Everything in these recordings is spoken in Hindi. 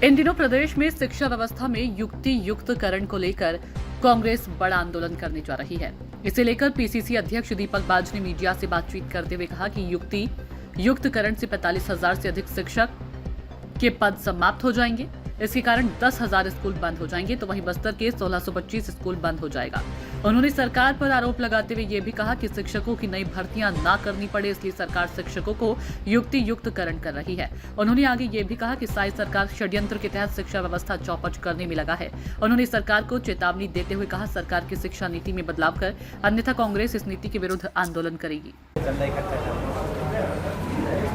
इन दिनों प्रदेश में शिक्षा व्यवस्था में युक्ति युक्तकरण को लेकर कांग्रेस बड़ा आंदोलन करने जा रही है। इसे लेकर पीसीसी अध्यक्ष दीपक बाज ने मीडिया से बातचीत करते हुए कहा कि युक्ति युक्तकरण से 45,000 से अधिक शिक्षक के पद समाप्त हो जाएंगे। इसके कारण 10,000 स्कूल बंद हो जाएंगे, तो वहीं बस्तर के 1625 स्कूल बंद हो जाएगा। उन्होंने सरकार पर आरोप लगाते हुए ये भी कहा कि शिक्षकों की नई भर्तियां ना करनी पड़े, इसलिए सरकार शिक्षकों को युक्ति युक्तकरण कर रही है। उन्होंने आगे ये भी कहा कि साई सरकार षड्यंत्र के तहत शिक्षा व्यवस्था चौपट करने में लगा है। उन्होंने सरकार को चेतावनी देते हुए कहा, सरकार की शिक्षा नीति में बदलाव कर, अन्यथा कांग्रेस इस नीति के विरुद्ध आंदोलन करेगी।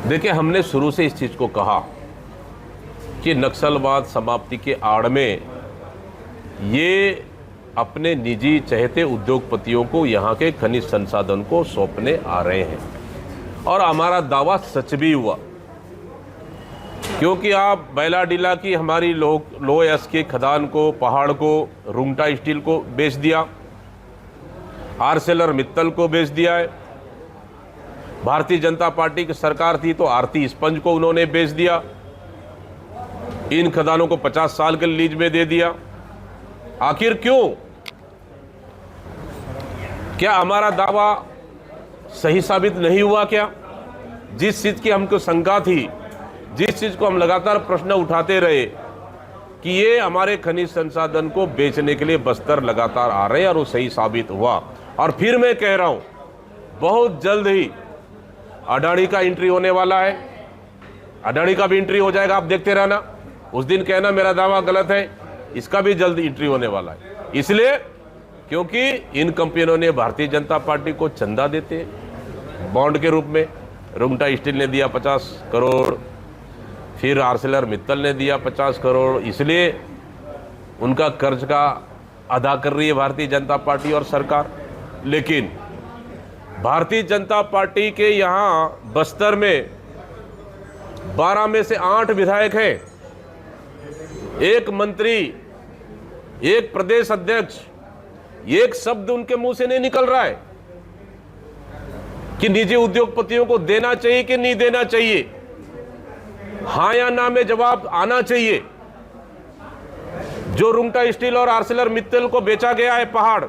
देखिए, हमने शुरू से इस चीज को कहा कि नक्सलवाद समाप्ति के आड़ में ये अपने निजी चहेते उद्योगपतियों को यहाँ के खनिज संसाधन को सौंपने आ रहे हैं, और हमारा दावा सच भी हुआ। क्योंकि आप बैलाडीला की हमारी लोयस के खदान को, पहाड़ को, रुंगटा स्टील को बेच दिया, आरसेलर मित्तल को बेच दिया है। भारतीय जनता पार्टी की सरकार थी तो आरती स्पंज को उन्होंने बेच दिया। इन खदानों को 50 साल के लीज में दे दिया। आखिर क्यों? क्या हमारा दावा सही साबित नहीं हुआ क्या? जिस चीज की हमको शंका थी, जिस चीज को हम लगातार प्रश्न उठाते रहे कि ये हमारे खनिज संसाधन को बेचने के लिए बस्तर लगातार आ रहे हैं, और वो सही साबित हुआ। और फिर मैं कह रहा हूं, बहुत जल्द ही अडानी का एंट्री होने वाला है। अडानी का भी एंट्री हो जाएगा, आप देखते रहना। उस दिन कहना मेरा दावा गलत है, इसका भी जल्द एंट्री होने वाला है। इसलिए क्योंकि इन कंपनियों ने भारतीय जनता पार्टी को चंदा देते बॉन्ड के रूप में। रुंगटा स्टील ने दिया 50 करोड़, फिर आरसेलर मित्तल ने दिया 50 करोड़। इसलिए उनका कर्ज का अदा कर रही है भारतीय जनता पार्टी और सरकार। लेकिन भारतीय जनता पार्टी के यहाँ बस्तर में 12 में से 8 विधायक हैं, एक मंत्री, एक प्रदेश अध्यक्ष। एक शब्द उनके मुंह से नहीं निकल रहा है कि निजी उद्योगपतियों को देना चाहिए कि नहीं देना चाहिए। हां या ना में जवाब आना चाहिए। जो रुंगटा स्टील और आरसेलर मित्तल को बेचा गया है पहाड़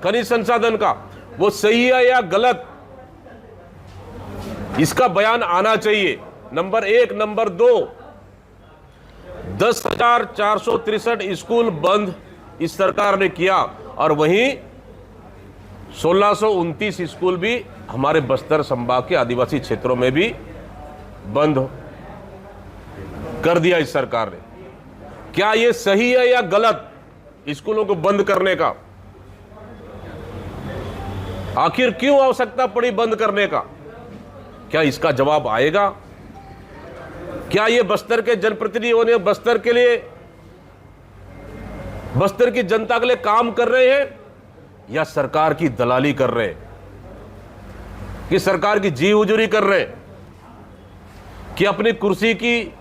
खनिज संसाधन का, वो सही है या गलत, इसका बयान आना चाहिए। नंबर 1। नंबर 2, 10,463 स्कूल बंद इस सरकार ने किया, और वहीं 1629 स्कूल भी हमारे बस्तर संभाग के आदिवासी क्षेत्रों में भी बंद कर दिया इस सरकार ने। क्या यह सही है या गलत, स्कूलों को बंद करने का? आखिर क्यों आवश्यकता पड़ी बंद करने का? क्या इसका जवाब आएगा? क्या ये बस्तर के जनप्रतिनिधियों ने बस्तर के लिए, बस्तर की जनता के लिए काम कर रहे हैं, या सरकार की दलाली कर रहे हैं, कि सरकार की जी हुजूरी कर रहे हैं, कि अपनी कुर्सी की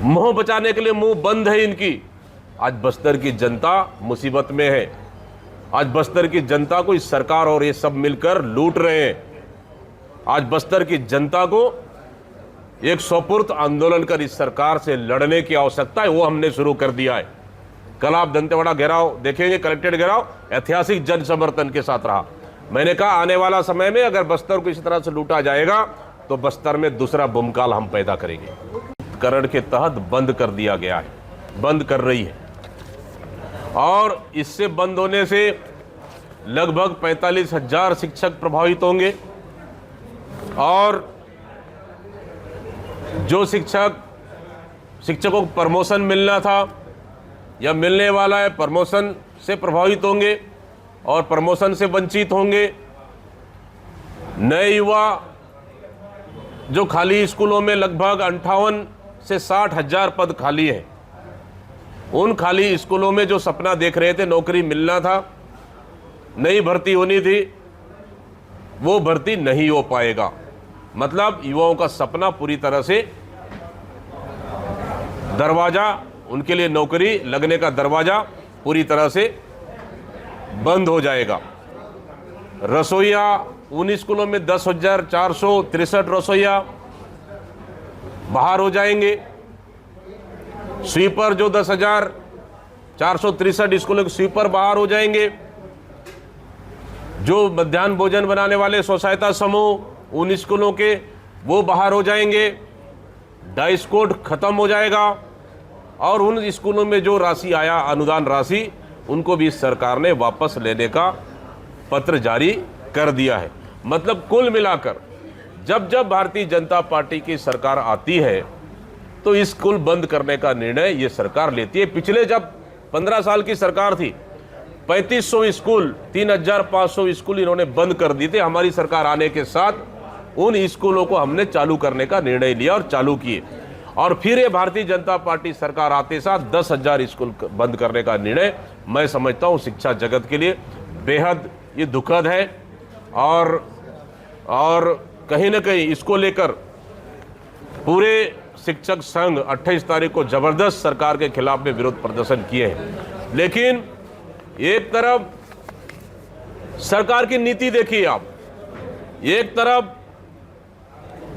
मुंह बचाने के लिए मुंह बंद है इनकी? आज बस्तर की जनता मुसीबत में है। आज बस्तर की जनता को इस सरकार और ये सब मिलकर लूट रहे हैं। आज बस्तर की जनता को एक स्वपुर्त आंदोलन कर इस सरकार से लड़ने की आवश्यकता है, वो हमने शुरू कर दिया है। कल आप दंतेवाड़ा घेराव देखेंगे, कलेक्टेड घेराव ऐतिहासिक जन समर्थन के साथ रहा। मैंने कहा आने वाला समय में अगर बस्तर को इस तरह से लूटा जाएगा तो बस्तर में दूसरा बमकाल हम पैदा करेंगे। करण के तहत बंद कर दिया गया है, बंद कर रही है, और इससे बंद होने से लगभग 45,000 शिक्षक प्रभावित होंगे। और जो शिक्षकों को प्रमोशन मिलना था या मिलने वाला है, प्रमोशन से प्रभावित होंगे और प्रमोशन से वंचित होंगे। नए युवा जो खाली स्कूलों में लगभग 58 से 60,000 पद खाली हैं, उन खाली स्कूलों में जो सपना देख रहे थे, नौकरी मिलना था, नई भर्ती होनी थी, वो भर्ती नहीं हो पाएगा। मतलब युवाओं का सपना पूरी तरह से, दरवाजा उनके लिए नौकरी लगने का दरवाजा पूरी तरह से बंद हो जाएगा। रसोईया उन स्कूलों में 10,463 रसोईया बाहर हो जाएंगे। स्वीपर जो 10,463 स्कूलों के स्वीपर बाहर हो जाएंगे। जो मध्याह्न भोजन बनाने वाले स्वसहायता समूह उन स्कूलों के वो बाहर हो जाएंगे। डाइस कोड खत्म हो जाएगा और उन स्कूलों में जो राशि आया अनुदान राशि उनको भी सरकार ने वापस लेने का पत्र जारी कर दिया है। मतलब कुल मिलाकर जब जब भारतीय जनता पार्टी की सरकार आती है तो स्कूल बंद करने का निर्णय ये सरकार लेती है। पिछले जब 15 साल की सरकार थी 3500 स्कूल 3500 स्कूल इन्होंने बंद कर दिए थे। हमारी सरकार आने के साथ उन स्कूलों को हमने चालू करने का निर्णय लिया और चालू किए। और फिर ये भारतीय जनता पार्टी सरकार आते साथ 10,000 स्कूल बंद करने का निर्णय मैं समझता हूँ शिक्षा जगत के लिए बेहद ये दुखद है। और कहीं ना कहीं इसको लेकर पूरे शिक्षक संघ 28 तारीख को जबरदस्त सरकार के खिलाफ में विरोध प्रदर्शन किए हैं। लेकिन एक तरफ सरकार की नीति देखिए आप, एक तरफ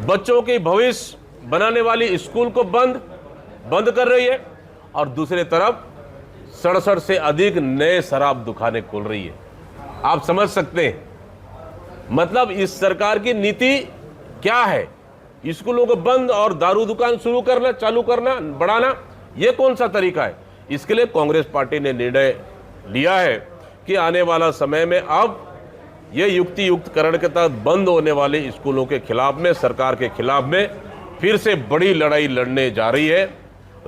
बच्चों के भविष्य बनाने वाली स्कूल को बंद कर रही है और दूसरे तरफ 67 से अधिक नए शराब दुकानें खोल रही है। आप समझ सकते हैं मतलब इस सरकार की नीति क्या है। स्कूलों को बंद और दारू दुकान शुरू करना, चालू करना, बढ़ाना, यह कौन सा तरीका है। इसके लिए कांग्रेस पार्टी ने निर्णय लिया है कि आने वाला समय में अब ये युक्तियुक्तकरण के तहत बंद होने वाले स्कूलों के खिलाफ में, सरकार के खिलाफ में फिर से बड़ी लड़ाई लड़ने जा रही है।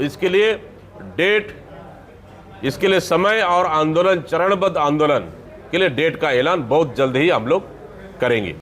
इसके लिए डेट, इसके लिए समय और आंदोलन, चरणबद्ध आंदोलन के लिए डेट का ऐलान बहुत जल्द ही हम लोग करेंगे।